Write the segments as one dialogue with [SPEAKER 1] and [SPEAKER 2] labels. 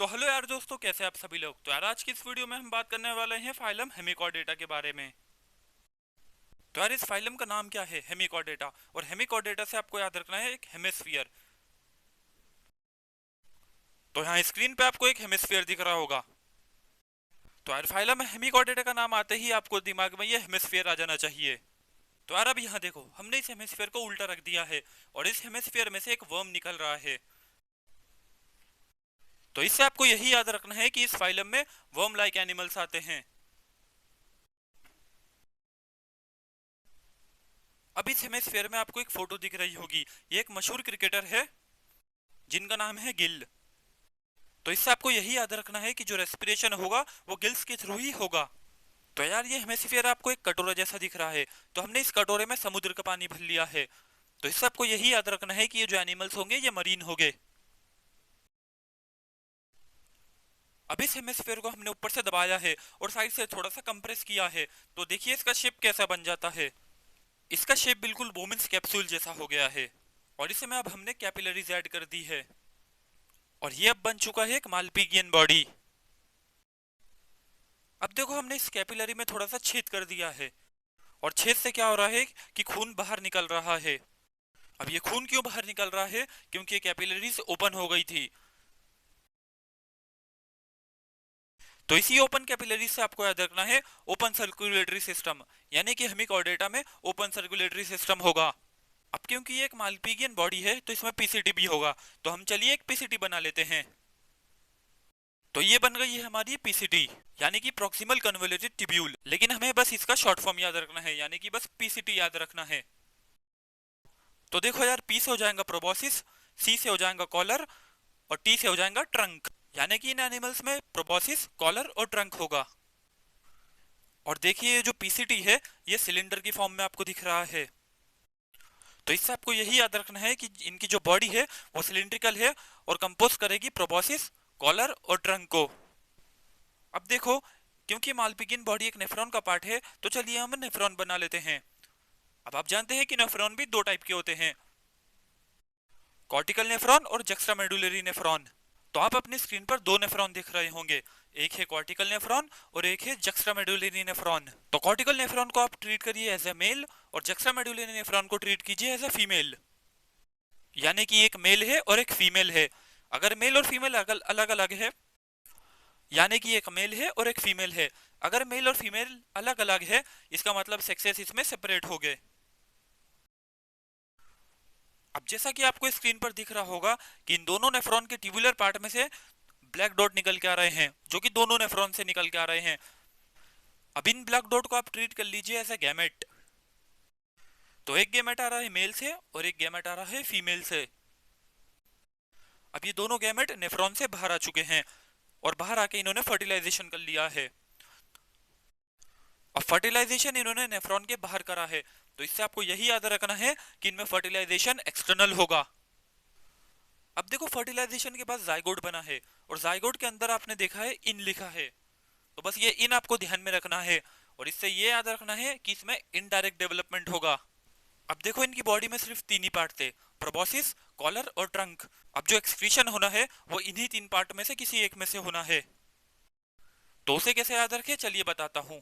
[SPEAKER 1] तो हेलो यार दोस्तों, कैसे आप सभी लोग। तो यार आज की इस वीडियो में हम बात करने वाले हैं फाइलम हेमिकॉर्डेटा के बारे में। तो यार इस फाइलम का नाम क्या है? हेमिकॉर्डेटा। और हेमिकॉर्डेटा से आपको याद रखना है एक हेमिस्फीयर। तो यहाँ स्क्रीन पे आपको एक हेमिस्फीयर दिख रहा होगा। तो यार फाइलम हेमिकॉर्डेटा का नाम आते ही आपको दिमाग में ये हेमिस्फीयर आ जाना चाहिए। तो यार अब यहाँ देखो, हमने इस हेमिस्फीयर को उल्टा रख दिया है और इस हेमिस्फीयर में से एक वर्म निकल रहा है। तो इससे आपको यही याद रखना है कि इस फाइलम में वर्म लाइक एनिमल्स आते हैं। अब इस हेमिस्फीयर में आपको एक फोटो दिख रही होगी। ये एक मशहूर क्रिकेटर है जिनका नाम है गिल। तो इससे आपको यही याद रखना है कि जो रेस्पिरेशन होगा वो गिल्स के थ्रू ही होगा। तो यार ये हेमिस्फीयर आपको एक कटोरा जैसा दिख रहा है। तो हमने इस कटोरे में समुद्र का पानी भर लिया है। तो इससे आपको यही याद रखना है कि ये जो एनिमल्स होंगे ये मरीन होंगे। अब इस हेमिस्फीयर को हमने ऊपर से दबाया है और साइड से थोड़ा सा कंप्रेस किया है। तो देखिए इसका शेप कैसा बन जाता है। इसका शेप बिल्कुल बोमेंस कैप्सूल जैसा हो गया है। और इसमें अब हमने कैपिलरीज ऐड कर दी है और ये अब बन चुका है एक मालपीगियन बॉडी। अब देखो हमने इस कैपिलरी में थोड़ा सा छेद कर दिया है और छेद से क्या हो रहा है कि खून बाहर निकल रहा है। अब ये खून क्यों बाहर निकल रहा है? क्योंकि ये कैपिलरीज ओपन हो गई थी। तो इसी ओपन कैपिलरी से आपको याद रखना है ओपन सर्कुलेटरी सिस्टम, यानी कि हेमिकॉर्डेटा में ओपन सर्कुलेटरी सिस्टम होगा। अब क्योंकि ये एक मालपीगियन बॉडी है तो इसमें पीसीटी भी होगा। तो हम चलिए एक पीसीटी बना लेते हैं। तो ये बन गई है हमारी पीसीटी, यानी कि प्रॉक्सिमल कन्वोल्यूटेड ट्यूब्यूल। लेकिन हमें बस इसका शॉर्ट फॉर्म याद रखना है, यानी कि बस पीसीटी याद रखना है। तो देखो यार, पी से हो जाएगा प्रोबॉसिस, सी से हो जाएगा कॉलर और टी से हो जाएगा ट्रंक। यानी कि इन एनिमल्स में प्रोबॉसिस, कॉलर और ट्रंक होगा। और देखिए ये जो पीसीटी है ये सिलेंडर की फॉर्म में आपको दिख रहा है। तो इससे आपको यही याद रखना है कि इनकी जो बॉडी है वो सिलिंड्रिकल है और कंपोज करेगी प्रोबॉसिस, कॉलर और ट्रंक को। अब देखो, क्योंकि मालपीगियन बॉडी एक नेफ्रॉन का पार्ट है तो चलिए हम नेफ्रॉन बना लेते हैं। अब आप जानते हैं कि नेफ्रॉन भी दो टाइप के होते हैं, कॉर्टिकल नेफ्रॉन और जक्स्ट्रामेडुलरी नेफ्रॉन। तो आप अपनी स्क्रीन पर दो नेफ्रॉन दिख रहे होंगे, एक है कॉर्टिकल नेफ्रॉन और एक है जक्स्ट्रामेडुलरी नेफ्रॉन। तो कॉर्टिकल नेफ्रॉन को आप ट्रीट करिए एज ए मेल और जक्स्ट्रामेडुलरी नेफ्रॉन को ट्रीट कीजिए एज ए फीमेल। यानी कि एक मेल है और एक फीमेल है। अगर मेल और फीमेल अलग अलग है, यानी कि एक मेल है और एक फीमेल है। अगर मेल और फीमेल अलग अलग है इसका मतलब सेक्सेस इसमें सेपरेट हो गए। अब जैसा कि आपको स्क्रीन पर दिख रहा होगा कि इन दोनों नेफ्रॉन के ट्यूबुलर पार्ट में से ब्लैक डॉट निकल के आ रहे हैं, जो कि दोनों नेफ्रॉन से निकल के आ रहे हैं। अब इन ब्लैक डॉट को आप ट्रीट कर लीजिए एज ए गैमेट। तो एक गैमेट आ रहा है मेल से और एक गैमेट आ रहा है फीमेल से। अब ये दोनों गैमेट नेफ्रॉन से बाहर आ चुके हैं और बाहर आके इन्होंने फर्टिलाइजेशन कर लिया है। अब फर्टिलाइजेशन इन्होंने नेफ्रॉन के बाहर करा है। तो इससे आपको यही याद रखना है कि इनमें फर्टिलाइजेशन एक्सटर्नल होगा। अब देखो, फर्टिलाइजेशन के बाद जाइगोट बना है और जाइगोट के अंदर आपने देखा है इन लिखा है। तो बस ये इन आपको ध्यान में रखना है और इससे ये याद रखना है कि इसमें इनडायरेक्ट डेवलपमेंट होगा। अब देखो, इनकी बॉडी में सिर्फ तीन ही पार्ट थे, प्रोबॉसिस, कॉलर और ट्रंक। अब जो एक्सक्रीशन होना है वो इन्हीं तीन पार्ट में से किसी एक में से होना है। तो उसे कैसे याद रखे चलिए बताता हूँ।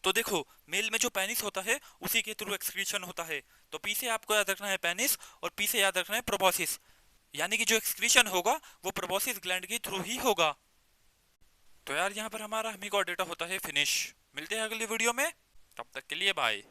[SPEAKER 1] तो देखो, मेल में जो पेनिस होता है उसी के थ्रू एक्सक्रीशन होता है। तो पी से आपको याद रखना है पेनिस और पी से याद रखना है प्रोबॉसिस। यानी कि जो एक्सक्रीशन होगा वो प्रोबॉसिस ग्लैंड के थ्रू ही होगा। तो यार यहाँ पर हमारा हेमिकॉर्डेटा होता है फिनिश। मिलते हैं अगली वीडियो में, तब तक के लिए बाय।